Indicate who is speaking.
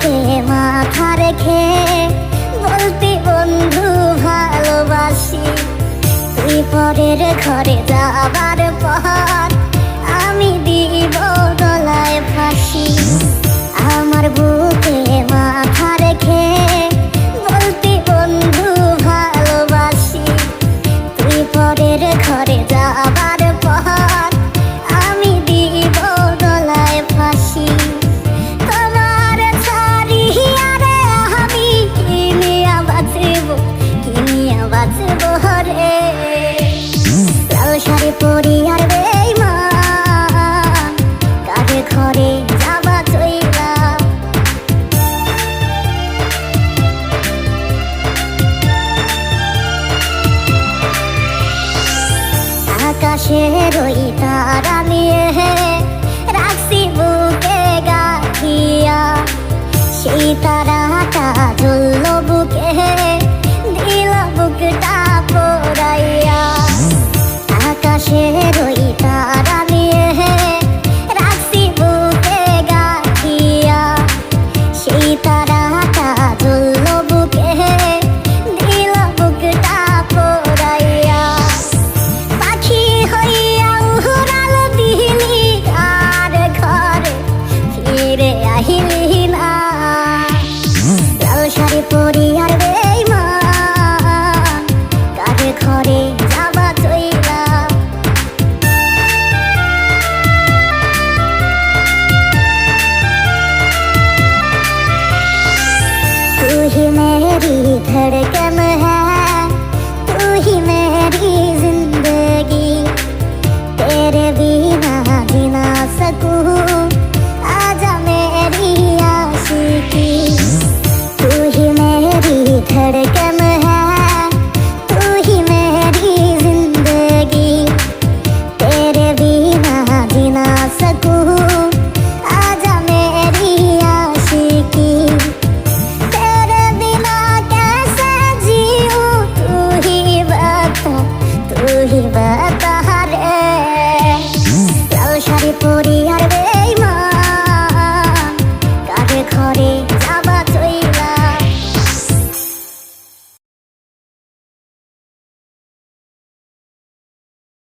Speaker 1: বুকে মাথা রেখে বলতি বন্ধু ভালোবাসি। তুই পরের ঘরে যাবার পর আমি দিব গলায় ফাঁসি। আমার বুকে মাথা রেখে বলতি বন্ধু ভালোবাসি। তুই পরের ঘরে যাবার পর আমি দিব গলায় ফাঁসি। তোমার ছাড়িয়া রে আমি কিনিয়া বাঁচব রে। লাল শাড়ি পরিয়ার বেঈমান কারে ঘরে যাবা চইলা। আকাশের ওই তারা নিয়ে রাখছি বুকে গাঁথিয়া। সেই তারাটা জ্বলল বুকে, দিল বুকটা পোড়াইয়া। আকাশের ওই তারা নিয়ে রাখছি বুকে গাঁথিয়া। সেই তারাটা জ্বলল বুকে, দিল বুকটা পোড়াইয়া। পাখি হইয়া উড়াল দিলি আর ঘরে ফিরে আহিলি না। লাল শাড়ি পরিয়ার বেঈমান কারে ঘরে যাবা চইলা। तू ही मेरी धड़कन है, तू ही मेरी जिंदगी। तेरे बिना जी ना सकूं, आजा मेरी आशिकी। तू ही मेरी धड़कन है, तू ही मेरी जिंदगी। तेरे बिना जी ना सकूं, आजा मेरी आशिकी। तेरे बिना कैसे जीऊं, तू ही बता रे। लाल শাড়ি পরিয়ার